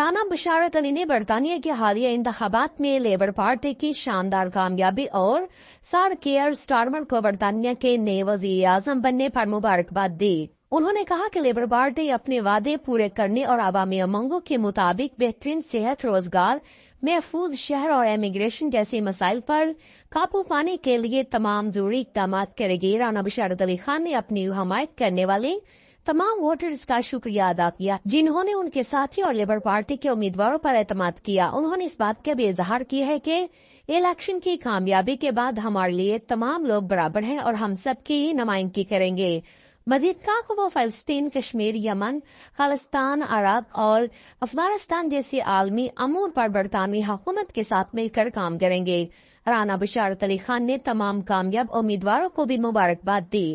राना बशारत अली ने बरतानिया के हालिया इंतखाबात में लेबर पार्टी की शानदार कामयाबी और सर केयर स्टारमर को बरतानिया के नए वज़ीर आज़म बनने पर मुबारकबाद दी। उन्होंने कहा कि लेबर पार्टी अपने वादे पूरे करने और अवामी उमंगों के मुताबिक बेहतरीन सेहत, रोजगार, महफूज शहर और इमिग्रेशन जैसे मसाइल पर काबू पाने के लिए तमाम जरूरी इक़दाम करेगी। राना बशारत अली खान ने अपनी हमायत करने वाले तमाम वोटर्स का शुक्रिया अदा किया जिन्होंने उनके साथी और लेबर पार्टी के उम्मीदवारों पर एतमाद किया। उन्होंने इस बात का भी इजहार किया है कि इलेक्शन की कामयाबी के बाद हमारे लिए तमाम लोग बराबर हैं और हम सबकी नुमाइंदगी करेंगे। मजीद कहा कि वो फलस्तीन, कश्मीर, यमन, खालिस्तान, अरब और अफगानिस्तान जैसे आलमी अमूर पर बरतानवी हुकूमत के साथ मिलकर काम करेंगे। राना बशारत अली खान ने तमाम कामयाब उम्मीदवारों को भी मुबारकबाद दी।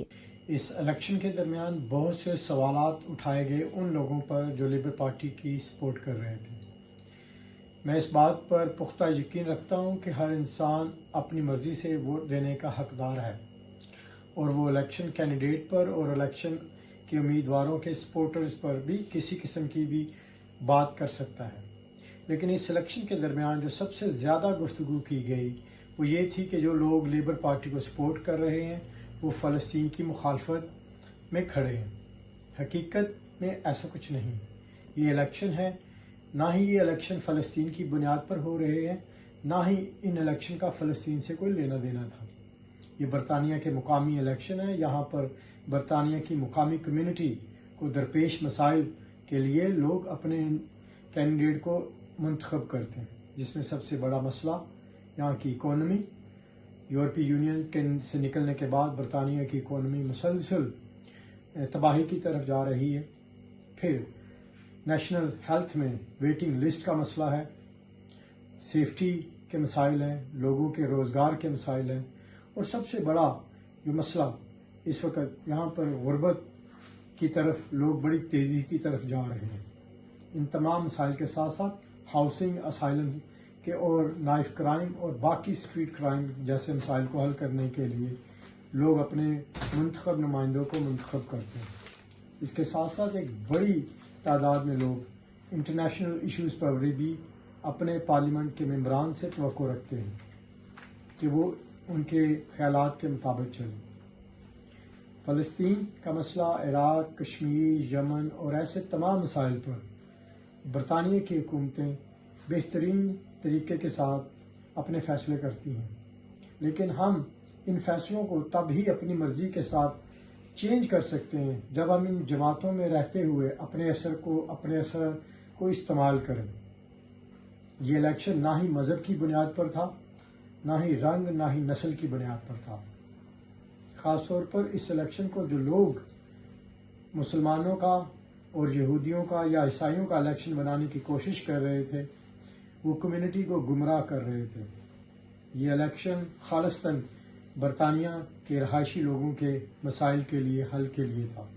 इस इलेक्शन के दरमियान बहुत से सवालात उठाए गए उन लोगों पर जो लेबर पार्टी की सपोर्ट कर रहे थे। मैं इस बात पर पुख्ता यकीन रखता हूं कि हर इंसान अपनी मर्जी से वोट देने का हकदार है और वो इलेक्शन कैंडिडेट पर और इलेक्शन के उम्मीदवारों के सपोर्टर्स पर भी किसी किस्म की भी बात कर सकता है। लेकिन इस इलेक्शन के दरमियान जो सबसे ज़्यादा गुफ्तगू की गई वो ये थी कि जो लोग लेबर पार्टी को सपोर्ट कर रहे हैं वो फ़लस्तीन की मुखालफत में खड़े हैं। हकीकत में ऐसा कुछ नहीं। ये इलेक्शन है, ना ही ये इलेक्शन फ़लस्तीन की बुनियाद पर हो रहे हैं, ना ही इन इलेक्शन का फ़लस्तीन से कोई लेना देना था। ये बरतानिया के मुकामी इलेक्शन है। यहाँ पर बरतानिया की मुकामी कम्युनिटी को दरपेश मसाइल के लिए लोग अपने कैंडिडेट को मुंतखब करते हैं, जिसमें सबसे बड़ा मसला यहाँ की इकोनॉमी। यूरोपीय यूनियन से निकलने के बाद बरतानिया की इकोनॉमी मुसलसल तबाही की तरफ जा रही है। फिर नेशनल हेल्थ में वेटिंग लिस्ट का मसला है, सेफ्टी के मसाइल हैं, लोगों के रोज़गार के मसाइल हैं और सबसे बड़ा जो मसला इस वक्त यहाँ पर गुर्बत की तरफ लोग बड़ी तेज़ी की तरफ जा रहे हैं। इन तमाम मसाइल के साथ साथ हाउसिंग, असाइलम के और नाइफ क्राइम और बाकी स्ट्रीट क्राइम जैसे मसाइल को हल करने के लिए लोग अपने मुंतखब नुमाइंदों को मुंतखब करते हैं। इसके साथ साथ एक बड़ी तादाद में लोग इंटरनेशनल इश्यूज़ पर भी अपने पार्लियामेंट के मेंबरान से तवक्को रखते हैं कि वो उनके ख्यालात के मुताबिक चलें। फ़लस्तीन का मसला, इराक, कश्मीर, यमन और ऐसे तमाम मसाइल पर बरतानिया की हुकूमतें बेहतरीन तरीके के साथ अपने फ़ैसले करती हैं, लेकिन हम इन फ़ैसलों को तब ही अपनी मर्ज़ी के साथ चेंज कर सकते हैं जब हम इन जमातों में रहते हुए अपने असर को इस्तेमाल करें। ये इलेक्शन ना ही मज़हब की बुनियाद पर था, ना ही रंग, ना ही नस्ल की बुनियाद पर था। ख़ास तौर पर इस इलेक्शन को जो लोग मुसलमानों का और यहूदियों का या ईसाइयों का इलेक्शन बनाने की कोशिश कर रहे थे, वो कम्युनिटी को गुमराह कर रहे थे। ये इलेक्शन खालिस्तन बरतानिया के रहायशी लोगों के मसाइल के लिए, हल के लिए था।